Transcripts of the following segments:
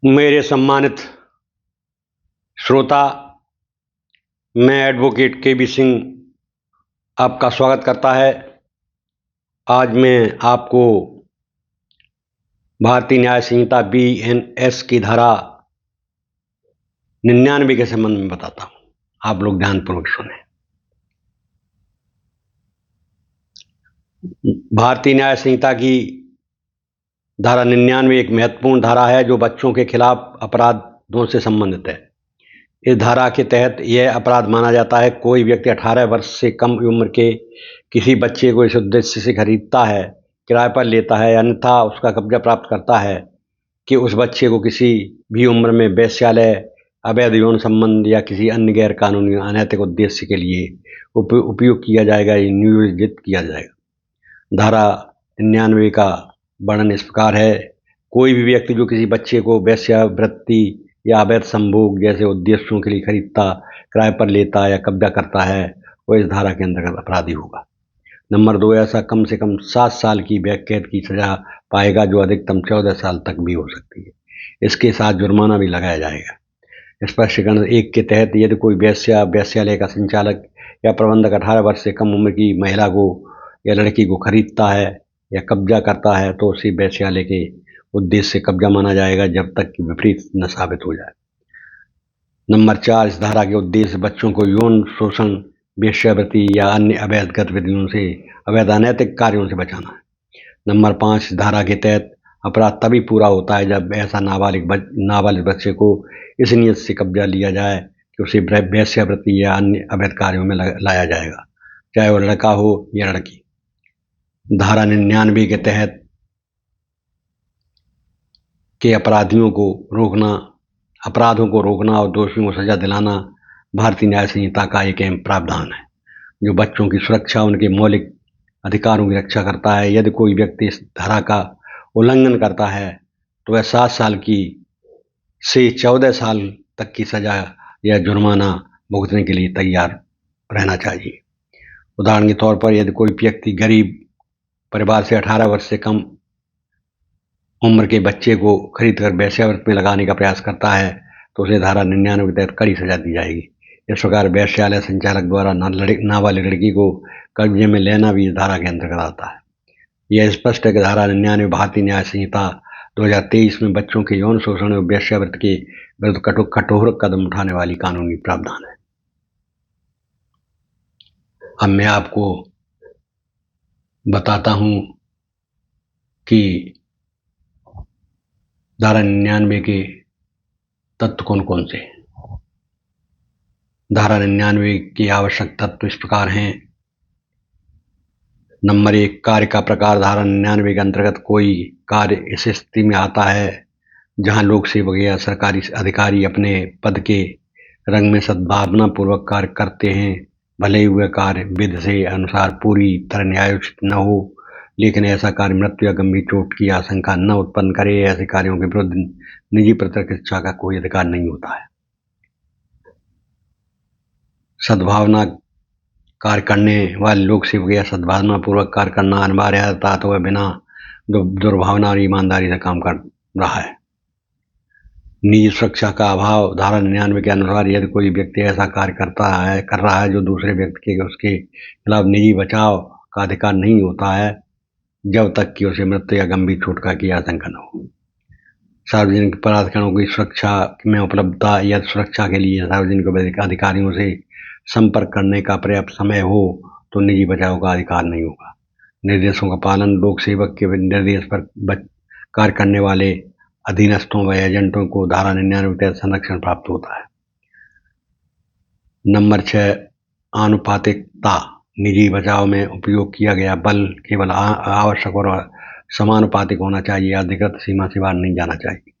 मेरे सम्मानित श्रोता, मैं एडवोकेट के बी सिंह आपका स्वागत करता है। आज मैं आपको भारतीय न्याय संहिता BNS की धारा 99 के संबंध में बताता हूँ। आप लोग ध्यानपूर्वक सुने। भारतीय न्याय संहिता की धारा 99 एक महत्वपूर्ण धारा है जो बच्चों के खिलाफ अपराधों से संबंधित है। इस धारा के तहत यह अपराध माना जाता है कोई व्यक्ति 18 वर्ष से कम उम्र के किसी बच्चे को इस उद्देश्य से खरीदता है, किराए पर लेता है, अन्यथा उसका कब्जा प्राप्त करता है कि उस बच्चे को किसी भी उम्र में वेश्यालय, अवैध यौन संबंध या किसी अन्य गैर कानूनी अनैतिक उद्देश्य के लिए उपयोग किया जाएगा या नियोजित किया जाएगा। धारा 99 का वर्णन इस प्रकार है। कोई भी व्यक्ति जो किसी बच्चे को वेश्यावृत्ति या अवैध संभोग जैसे उद्देश्यों के लिए खरीदता, किराए पर लेता या कब्जा करता है, वो इस धारा के अंतर्गत अपराधी होगा। नंबर 2, ऐसा कम से कम 7 साल की कैद की सजा पाएगा जो अधिकतम 14 साल तक भी हो सकती है। इसके साथ जुर्माना भी लगाया जाएगा। स्पष्टीकरण 1 के तहत यदि कोई वेश्यालय का संचालक या प्रबंधक 18 वर्ष से कम उम्र की महिला को या लड़की को खरीदता है या कब्जा करता है तो उसी वेश्यालय के उद्देश्य से कब्जा माना जाएगा जब तक कि विपरीत न साबित हो जाए। नंबर 4, इस धारा के उद्देश्य बच्चों को यौन शोषण, वेश्यावृत्ति या अन्य अवैध गतिविधियों से, अवैध अनैतिक कार्यों से बचाना है। नंबर 5, इस धारा के तहत अपराध तभी पूरा होता है जब ऐसा नाबालिग बच्चे को इस नियत से कब्जा लिया जाए कि उसे वेश्यावृत्ति या अन्य अवैध कार्यों में लाया जाएगा, चाहे वो लड़का हो या लड़की। धारा 99 के तहत के अपराधों को रोकना और दोषियों को सजा दिलाना भारतीय न्याय संहिता का एक अहम प्रावधान है जो बच्चों की सुरक्षा, उनके मौलिक अधिकारों की रक्षा करता है। यदि कोई व्यक्ति इस धारा का उल्लंघन करता है तो वह 7 साल की से 14 साल तक की सजा या जुर्माना भुगतने के लिए तैयार रहना चाहिए। उदाहरण के तौर पर यदि कोई व्यक्ति गरीब परिवार से 18 वर्ष से कम उम्र के बच्चे को खरीदकर वेश्यावृत्ति में लगाने का प्रयास करता है तो उसे धारा 99 के तहत कड़ी सजा दी जाएगी। इस प्रकार वेश्यालय संचालक द्वारा नाबालिग लड़की को कब्जे में लेना भी इस धारा के अंतर्गत आता है। यह स्पष्ट है कि धारा 99 भारतीय न्याय संहिता 2023 में बच्चों के यौन शोषण और वेश्यावृत्ति के विरुद्ध कठोर कदम उठाने वाली कानूनी प्रावधान है। अब मैं आपको बताता हूं कि धारा 99 के तत्व कौन कौन से हैं। धारा 99 के आवश्यक तत्व इस प्रकार हैं। नंबर 1, कार्य का प्रकार। धारा 99 के अंतर्गत कोई कार्य इस स्थिति में आता है जहां लोक सेवक या सरकारी अधिकारी अपने पद के रंग में सद्भावना पूर्वक कार्य करते हैं, भले ही वह कार्य विधि से अनुसार पूरी तरह न्यायोचित न हो, लेकिन ऐसा कार्य मृत्यु या गंभीर चोट की आशंका न उत्पन्न करे। ऐसे कार्यों के विरुद्ध निजी प्रतिरक्षा का कोई अधिकार नहीं होता है। सद्भावना कार्य करने वाले लोक सेवक या सद्भावना पूर्वक कार्य करना अनिवार्य है अर्थात वह बिना दुर्भावना और ईमानदारी से काम कर रहा है। निजी सुरक्षा का अभाव। धारा 99 के अनुसार यदि कोई व्यक्ति ऐसा कार्य कर रहा है जो दूसरे व्यक्ति के उसके खिलाफ निजी बचाव का अधिकार नहीं होता है जब तक कि उसे मृत्यु या गंभीर चोट की आशंका न हो। सार्वजनिक प्राधिकरणों की सुरक्षा में उपलब्धता या सुरक्षा के लिए सार्वजनिक अधिकारियों से संपर्क करने का पर्याप्त समय हो तो निजी बचाव का अधिकार नहीं होगा। निर्देशों का पालन। लोक सेवक के निर्देश पर कार्य करने वाले अधीनस्थों व एजेंटों को धारा 99 के तहत संरक्षण प्राप्त होता है। नंबर 6, आनुपातिकता। निजी बचाव में उपयोग किया गया बल केवल आवश्यक और समानुपातिक होना चाहिए, अधिकृत सीमा से बाहर नहीं जाना चाहिए।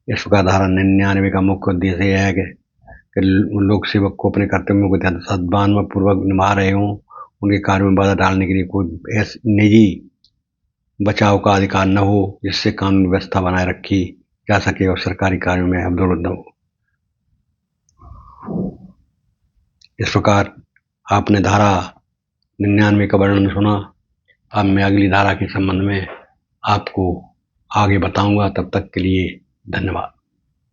इस प्रकार धारा 99 का मुख्य उद्देश्य यह है कि लोक सेवक को अपने कर्तव्यों को सद्भावना पूर्वक निभा रहे हों, उनके कार्य में बाधा डालने के लिए कोई निजी बचाव का अधिकार न हो जिससे कानून व्यवस्था बनाए रखी जा सके और सरकारी कार्यों में अवरोध न हो। इस प्रकार आपने धारा 99 का वर्णन सुना। अब मैं अगली धारा के संबंध में आपको आगे बताऊंगा। तब तक के लिए धन्यवाद।